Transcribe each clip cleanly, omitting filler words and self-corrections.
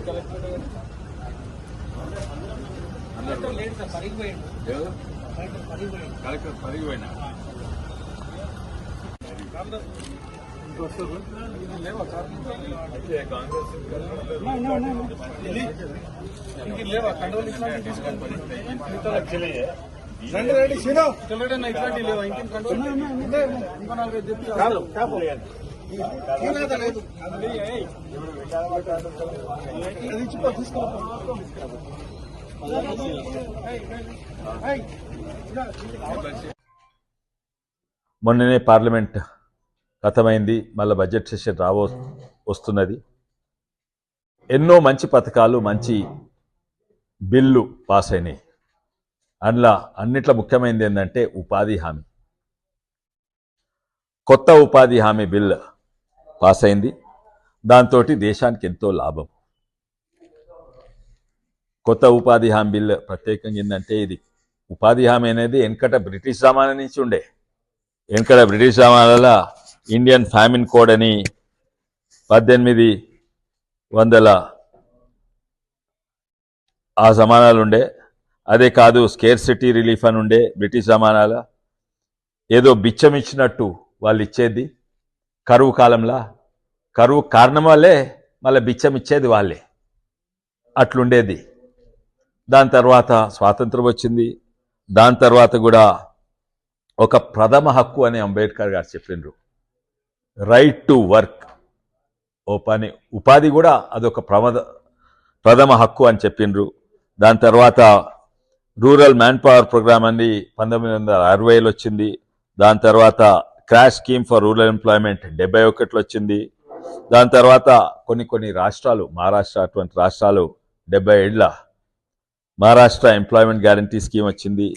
Collector పరిగిపోయినా Reddy Srinu ఇట్లాంటి లేవా ఇంకేం కంట్రోల్ ఇంకో 4-5 చెప్తాను మొన్ననే పార్లమెంట్ ఖతమైంది, మళ్ళీ బడ్జెట్ సెషన్ వస్తున్నది. ఎన్నో మంచి పథకాలు, మంచి బిల్లు పాస్ అయినాయి. అందులో అన్నిట్లో ముఖ్యమైనది ఏంటంటే ఉపాధి హామీ. కొత్త ఉపాధి హామీ బిల్ పాస్ అయింది. దాంతో దేశానికి ఎంతో లాభం. కొత్త ఉపాధి హామీ బిల్ ప్రత్యేకంగా ఏంటంటే, ఇది ఉపాధి హామీ అనేది వెనకట బ్రిటిష్ జమానా నుంచి ఉండే. వెనకట బ్రిటిష్ జమానాలో ఇండియన్ ఫ్యామిన్ కోడ్ అని 1800 ఆ జమానాలు ఉండే. అదే కాదు, స్కేర్సిటీ రిలీఫ్ అని ఉండే బ్రిటిష్ జమానాలో. ఏదో బిచ్చం ఇచ్చినట్టు వాళ్ళు ఇచ్చేది. కరువు కాలంలో కరువు కారణం వల్లే మళ్ళీ బిచ్చం ఇచ్చేది వాళ్ళే, అట్లుండేది. దాని తర్వాత స్వాతంత్రం వచ్చింది. దాని తర్వాత కూడా ఒక ప్రథమ హక్కు అని అంబేద్కర్ గారు చెప్పిండ్రు, రైట్ టు వర్క్. ఓ పని ఉపాధి కూడా అదొక ప్రథమ హక్కు అని చెప్పిండ్రు. దాని తర్వాత రూరల్ మ్యాన్ పవర్ ప్రోగ్రామ్ అని 1960లో వచ్చింది. దాని తర్వాత crash scheme for rural employment 71లో వచ్చింది. దాని తర్వాత కొన్ని రాష్ట్రాలు, మహారాష్ట్ర అటువంటి రాష్ట్రాలు 77ల మహారాష్ట్ర ఎంప్లాయ్మెంట్ గ్యారంటీ స్కీమ్ వచ్చింది.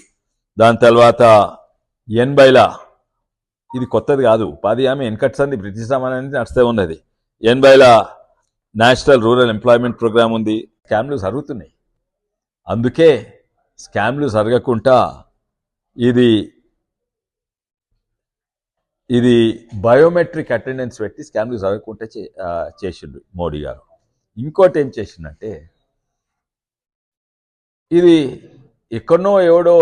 దాని తర్వాత 80ల, ఇది కొత్తది కాదు, ఉపాధి హామీ వెనకట్సంది బ్రిటిష్ జమానా అనేది నడుస్తూ ఉన్నది. 80ల నేషనల్ రూరల్ ఎంప్లాయ్మెంట్ ప్రోగ్రామ్ ఉంది. స్కామ్లు జరుగుతున్నాయి. అందుకే స్కామ్లు జరగకుండా ఇది బయోమెట్రిక్ అటెండెన్స్ పెట్టి స్కామ్లు జరగకుండా చేసిండు మోడీ గారు. ఇంకోటి ఏం చేసిందంటే, ఇది ఎక్కడనో ఎవడో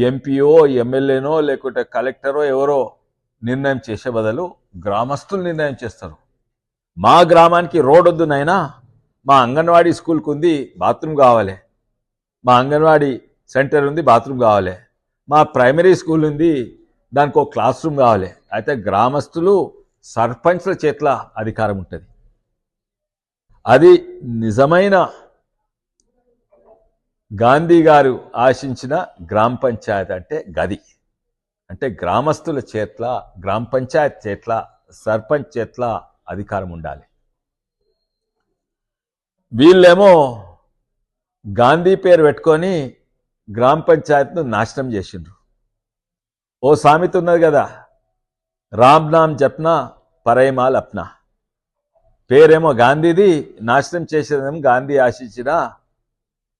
ఎంపీఓ ఎమ్మెల్యేనో లేకుంటే కలెక్టరో ఎవరో నిర్ణయం చేసే బదులు గ్రామస్తులు నిర్ణయం చేస్తారు. మా గ్రామానికి రోడ్ వద్దు నాయనా, మా అంగన్వాడీ స్కూల్కి ఉంది, బాత్రూమ్ కావాలి. మా అంగన్వాడీ సెంటర్ ఉంది, బాత్రూమ్ కావాలి. మా ప్రైమరీ స్కూల్ ఉంది, దానికి ఒక క్లాస్ రూమ్ కావాలి. అయితే గ్రామస్తులు సర్పంచ్ల చేతిలో అధికారం ఉంటుంది. అది నిజమైన గాంధీ గారు ఆశించిన గ్రామ పంచాయత్ అంటే గది. అంటే గ్రామస్తుల చేట్ల, గ్రామ పంచాయత్ చేట్ల, సర్పంచ్ చేట్ల అధికారం ఉండాలి. వీళ్ళేమో గాంధీ పేరు పెట్టుకొని గ్రామ పంచాయత్ను నాశనం చేసిండ్రు. ఓ సామెత ఉన్నది కదా, రామ్ నామ్ జప్నా పరైమాల్ అప్నా. పేరేమో గాంధీది, నాశనం చేసేదేమో గాంధీ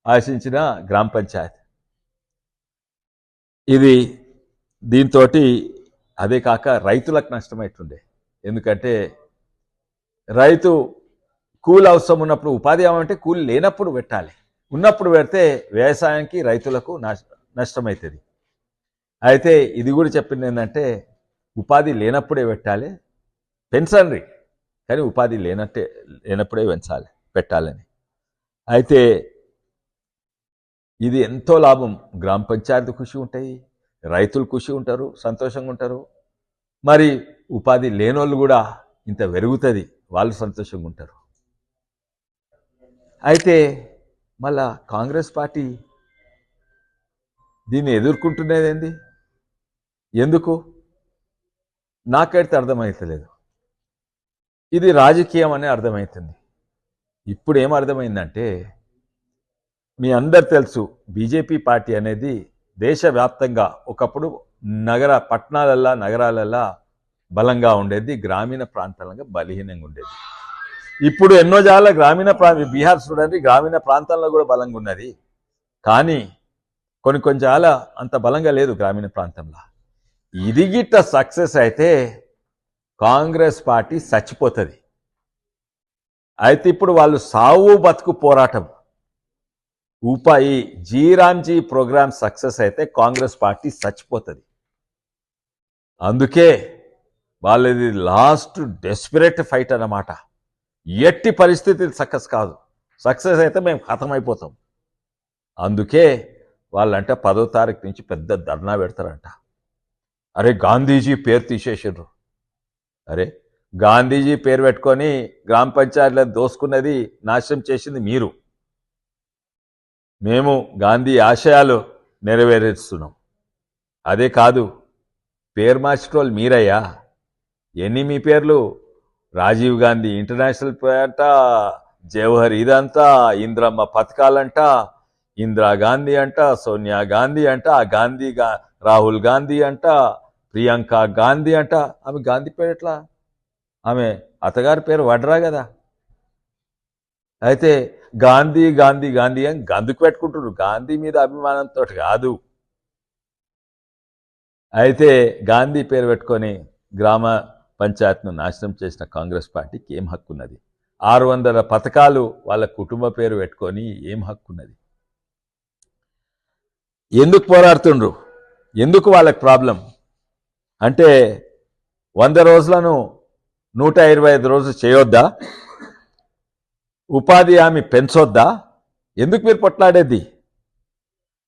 ఆశించిన గ్రామ పంచాయత్. ఇది దీంతో అదే కాక రైతులకు నష్టమైతుండే. ఎందుకంటే రైతు కూలి అవసరం ఉన్నప్పుడు ఉపాధి ఏమంటే కూలి లేనప్పుడు పెట్టాలి, ఉన్నప్పుడు పెడితే వ్యవసాయానికి రైతులకు నష్టమవుతుంది. అయితే ఇది కూడా చెప్పింది ఏంటంటే, ఉపాధి లేనప్పుడే పెట్టాలి పెన్షనరీ, కానీ ఉపాధి లేనప్పుడే పెట్టాలని. అయితే ఇది ఎంతో లాభం. గ్రామ పంచాయతీ ఖుషి ఉంటాయి, రైతులు ఖుషి ఉంటారు, సంతోషంగా ఉంటారు. మరి ఉపాధి లేనోళ్ళు కూడా ఇంత పెరుగుతుంది, వాళ్ళు సంతోషంగా ఉంటారు. అయితే మళ్ళా కాంగ్రెస్ పార్టీ దీన్ని ఎదుర్కొంటున్నదేంది, ఎందుకు నాకైతే అర్థమవుతలేదు. ఇది రాజకీయం అనే అర్థమవుతుంది. ఇప్పుడు ఏం అర్థమైందంటే, మీ అందరు తెలుసు, బీజేపీ పార్టీ అనేది దేశవ్యాప్తంగా ఒకప్పుడు నగరాలల్లో బలంగా ఉండేది, గ్రామీణ ప్రాంతాలలో బలహీనంగా ఉండేది. ఇప్పుడు ఎన్నో జాల గ్రామీణ బీహార్ చూడండి, గ్రామీణ ప్రాంతాల్లో కూడా బలంగా ఉన్నది. కానీ కొన్ని జాల అంత బలంగా లేదు గ్రామీణ ప్రాంతంలో. ఇది గిట్ట సక్సెస్ అయితే కాంగ్రెస్ పార్టీ చచ్చిపోతుంది. అయితే ఇప్పుడు వాళ్ళు సావు బతుకు పోరాటం ఈ జీరాంజీ ప్రోగ్రామ్ సక్సెస్ అయితే కాంగ్రెస్ పార్టీ చచ్చిపోతుంది. అందుకే వాళ్ళది లాస్ట్ డెస్పరేట్ ఫైట్ అన్నమాట. ఎట్టి పరిస్థితి సక్సెస్ కాదు, సక్సెస్ అయితే మేము ఖతమైపోతాం. అందుకే వాళ్ళంటే 10వ తారీఖు నుంచి పెద్ద ధర్నా పెడతారంట. అరే గాంధీజీ పేరు తీసేసారు. అరే గాంధీజీ పేరు పెట్టుకొని గ్రామ పంచాయతీలను దోసుకున్నది, నాశనం చేసింది మీరు. మేము గాంధీ ఆశయాలు నెరవేరుస్తున్నాం. అదే కాదు, పేరు మార్చేటోళ్ళు మీరయ్యా. ఎన్ని మీ పేర్లు? రాజీవ్ గాంధీ ఇంటర్నేషనల్ అంట, జవహర్ ఇదంతా, ఇంద్రమ్మ పథకాలంట, ఇందిరాగాంధీ అంట, సోనియా గాంధీ అంట, రాహుల్ గాంధీ అంట, ప్రియాంక గాంధీ అంట. ఆమె గాంధీ పేరు ఎట్లా? ఆమె అత్తగారి పేరు వడ్రా కదా. అయితే గాంధీ గాంధీ గాంధీ అని గందుకు పెట్టుకుంటున్నారు, గాంధీ మీద అభిమానంతో కాదు. అయితే గాంధీ పేరు పెట్టుకొని గ్రామ పంచాయతీను నాశనం చేసిన కాంగ్రెస్ పార్టీకి ఏం హక్కు ఉన్నది? 600 పథకాలు వాళ్ళ కుటుంబ పేరు పెట్టుకొని ఏం హక్కు ఉన్నది? ఎందుకు పోరాడుతుండ్రు? ఎందుకు వాళ్ళకి ప్రాబ్లం అంటే 100 రోజులను 125 రోజులు చేయొద్దా? ఉపాధి హామీ పెంచొద్దా? ఎందుకు మీరు పొట్లాడేది?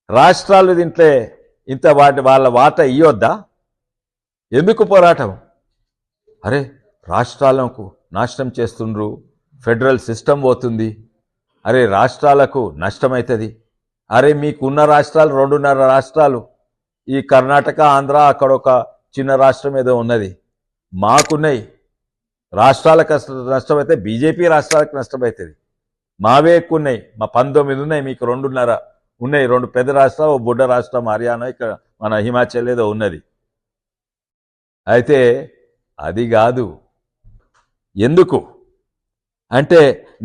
రాష్ట్రాలు దీంట్లో ఇంత వాళ్ళ వాటా ఇయ్యొద్దా? ఎందుకు పోరాటం? అరే రాష్ట్రాలకు నాశనం చేస్తుండ్రు, ఫెడరల్ సిస్టమ్ పోతుంది, అరే రాష్ట్రాలకు నష్టమవుతుంది. అరే మీకున్న రాష్ట్రాలు 2.5 రాష్ట్రాలు, ఈ కర్ణాటక ఆంధ్ర, అక్కడ ఒక చిన్న రాష్ట్రం ఏదో ఉన్నది. మాకున్నాయి రాష్ట్రాలకు నష్టమైతే బీజేపీ రాష్ట్రాలకు నష్టమవుతుంది. మావే ఎక్కువ ఉన్నాయి, మా 19 ఉన్నాయి, మీకు 2.5 ఉన్నాయి. 2 పెద్ద రాష్ట్రాలు, ఓ బుడ్డ రాష్ట్రం హర్యానా, ఇక్కడ మన హిమాచల్ ఏదో ఉన్నది. అయితే అది కాదు. ఎందుకు అంటే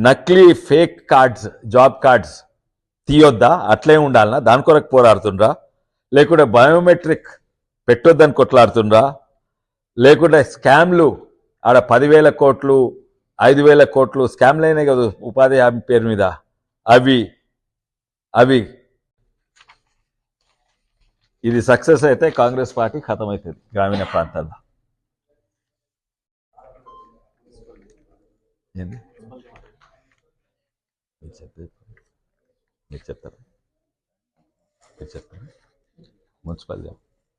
నకిలీ ఫేక్ కార్డ్స్, జాబ్ కార్డ్స్ తీయొద్దా? అట్లే ఉండాలనా? దాని కొరకు పోరాడుతుండ్రా? లేకుంటే బయోమెట్రిక్ పెట్టొద్దని కొట్లాడుతుండ్రా? లేకుంటే స్కామ్లు ఆడ 10,000 కోట్లు 5,000 కోట్లు స్కామ్లు అయినాయి కదా ఉపాధి హామీ పేరు మీద. అవి ఇది సక్సెస్ అయితే కాంగ్రెస్ పార్టీ ఖతమవుతుంది గ్రామీణ ప్రాంతాల్లో. ఏంది మీరు చెప్తారా? మున్సిపల్